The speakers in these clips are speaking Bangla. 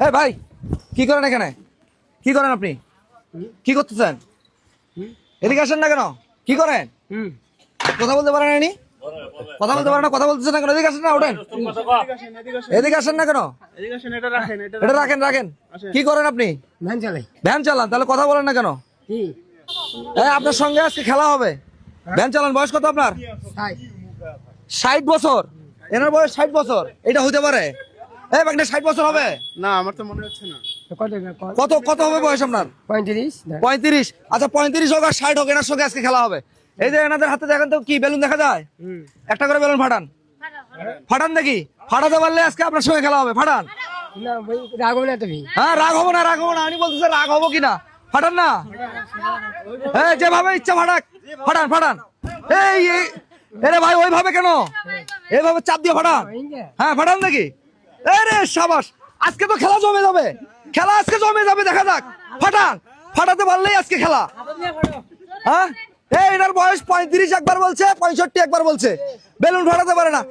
এই ভাই কি করেন এখানে? কি করেন আপনি? কি করতেছেন? এদিকে আসেন না কেন? কি করেন? কথা বলতে পারেন না? কথা বলতে পারেন না? কথা বলতেছেন না কেন? এদিকে আসেন না, ওঠেন। এদিকে আসেন না কেন? এটা রাখেন রাখেন। কি করেন আপনি? ভ্যান চালাই। ভ্যান চালান, তাহলে কথা বলেন না কেন? কি? আপনার সঙ্গে আজকে খেলা হবে। ভ্যান চালান। বয়স কত আপনার? 60 বছর। এনার বয়স 60 বছর। এটা হইতে পারে? এই বাগনে 60 বছর হবে না, আমার তো মনে হচ্ছে না। কত কত হবে বয়স আপনার? 35। 35। আচ্ছা 35 হোক আর 60 হোক, এনার সঙ্গে আজকে খেলা হবে। এই যে এনাদের হাতে দেখেন তো, কি বেলুন দেখা যায়? একটা করে বেলুন ফাটান, ফাটান দেখি। ফাটাতে পারলে আজকে আপনার সঙ্গে খেলা হবে। ফাটান। না ভাই, রাগ হবে না তুমি? হ্যাঁ, রাগ হবো না, রাগ হবো না। আমি বলতেছি রাগ হবো কিনা। ফাটান না, হ্যাঁ যেভাবে ইচ্ছা ফাটাক। ফাটান ফাটান। এই এরে ভাই ওইভাবে কেন? এইভাবে চাপ দিয়ে ফাটান। হ্যাঁ ফাটান দেখি। আরে শাবাশ, আজকে তো খেলা জমে যাবে। খেলা আজকে জমে যাবে, দেখা যাক। ফাটান। ফাটাতে পারলেই আজকে খেলা। হ্যাঁ, এই এনার বয়স 35 একবার বলছে, 65 একবার বলছে। বেলুন ফাটাতে পারে না।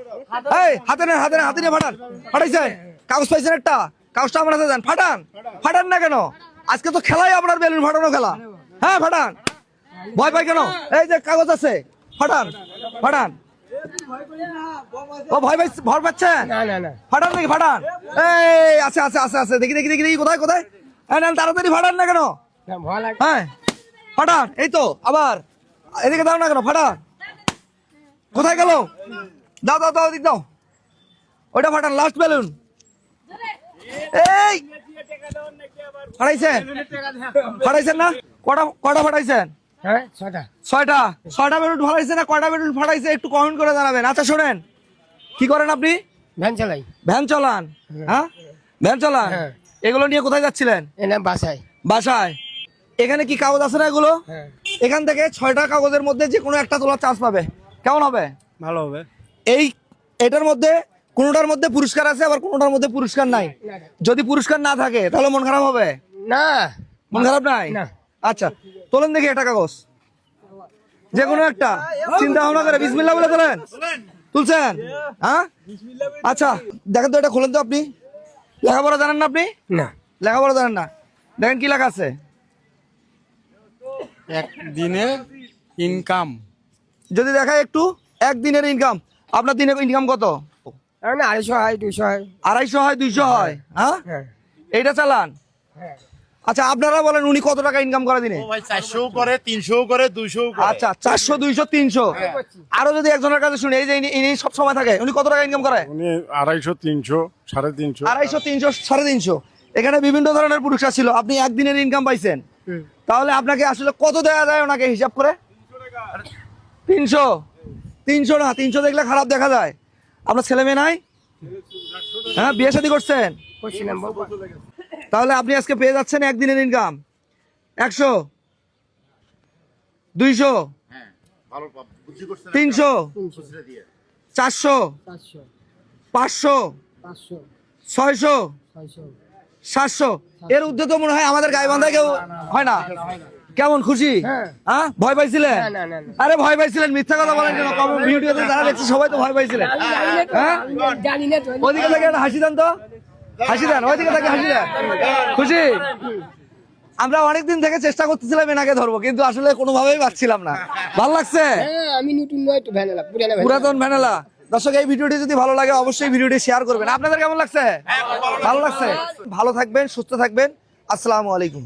এই হাতে নেন, হাতে নেন, হাতে নিয়ে ফাটান। ফাটাইছেন? কাগজ পাইছেন একটা? কাগজটা আমার হাতে দেন। ফাটান। ফাটান না কেন? আজকে তো খেলাই আপনার বেলুন ফাটানো খেলা। হ্যাঁ ফাটান। ভয় পাই কেন? এই যে কাগজ আছে, ফাটান ফাটান। ও ভয় পাচ্ছেন? না না না, ফাটান নাকি? ফাটান। এই আছে আছে আছে আছে, দেখি দেখি দেখি দেখি, কোথায় কোথায়? হ্যাঁ নেন, তাড়াতাড়ি ফাটান না কেন? না ভয় লাগে। হ্যাঁ ফাটান। এই তো আবার এদিকে দাও না কেন? ফাটান। কোথায় গেল? দাও দাও দাও, দিক দাও। ওইটা ফাটান, লাস্ট বেলুন। এই ফাটাইছেন? ফাটাইছেন না? কটা কটা ফাটাইছেন? হ্যাঁ 6টা। 6টা। 6টা বেলুন ফাটাইছে না কয়টা বেলুন ফাটাইছে একটু কমেন্ট করে জানাবেন। আচ্ছা শোনেন, কি করেন আপনি? ভ্যান চালাই। ভ্যান চালান? হ্যাঁ ভ্যান চালান। হ্যাঁ। এগুলো নিয়ে কোথায় যাচ্ছিলেন? এনে বাসায়। বাসায়। এখানে কি কাগজ আছে না এগুলো? হ্যাঁ। এখান থেকে 6টা কাগজের মধ্যে যে কোনো একটা তোলার চান্স পাবে। কেমন হবে? ভালো হবে। এটার মধ্যে কোনোটার মধ্যে পুরস্কার আছে, আবার কোনোটার মধ্যে পুরস্কার নাই। যদি পুরস্কার না থাকে তাহলে মন খারাপ হবে? না মন খারাপ নাই? না। আচ্ছা তোলেন দেখি একটা কাগজ, যে কোনো একটা। চিন্তা ভাবনা করে বিসমিল্লাহ বলে তোলেন। তুলছেন? হ্যাঁ আচ্ছা দেখেন তো, এটা খোলেন তো। আপনি লেখাপড়া জানেন না? আপনি না। লেখাপড়া জানেন না? দেখেন কি লেখা আছে। একদিনে ইনকাম। যদি দেখায় একটু, একদিনের ইনকাম। আপনার দিনে ইনকাম কত? না 250 হয়, 200 হয়। 250 হয়, 200 হয়। হ্যাঁ হ্যাঁ। এইটা চালান। হ্যাঁ। আচ্ছা আপনারা বলেন, উনি কত টাকা ইনকাম করে দিনে? ভাই 400 করে, 300 করে, 200 করে। আচ্ছা 400, 200, 300। আরো যদি একজনের কাছে শুনি, এই যে ইনি সব সময় থাকে, উনি কত টাকা ইনকাম করে? উনি 250, 300, 350। 250, 300, 350। এখানে বিভিন্ন ধরনের পুরস্কার ছিল। আপনি একদিনের ইনকাম পাইছেন, তাহলে আপনাকে আসলে কত দেওয়া যায় ওনাকে হিসাব করে? 300। 300 না, 300 দেখলে খারাপ দেখা যায়। আপনার ছেলে মেয়ে নাই? হ্যাঁ বিয়ে শাদী করছেন? করছিলাম বাবা। তাহলে আপনি আজকে পেয়ে যাচ্ছেন একদিনের ইনকাম 100, 200, 300, 400, 400, 500, 500, 600, 600। 700। এর ঊর্ধ্বে তো মনে হয় আমাদের গাইবান্ধায় কেউ হয় না। কেমন খুশি? হ্যাঁ। হ্যাঁ ভয় পাইছিলেন? না না না না। আরে ভয় পাইছিলেন? মিথ্যা কথা বলেন কেন? ভিডিওতে যারা দেখছে সবাই তো ভয় পাইছিলেন। হ্যাঁ জানি না তো। ওইদিকে থেকে একটা হাসি দেন তো, হাসি দেন। ওইদিকে থেকে হাসি দেন। খুশি? আমরা অনেকদিন থেকে চেষ্টা করতেছিলাম এনাকে ধরবো, কিন্তু আসলে কোনোভাবেই পাচ্ছিলাম না। ভালো লাগছে? হ্যাঁ, আমি নতুন নয় তো, ভ্যানেলা পুরানা ভ্যান। পুরাতন ভ্যানেলা। দর্শক এই ভিডিওটি যদি ভালো লাগে অবশ্যই ভিডিওটি শেয়ার করবেন। আপনাদের কেমন লাগছে? ভালো লাগছে? ভালো থাকবেন, সুস্থ থাকবেন। আসসালামু আলাইকুম।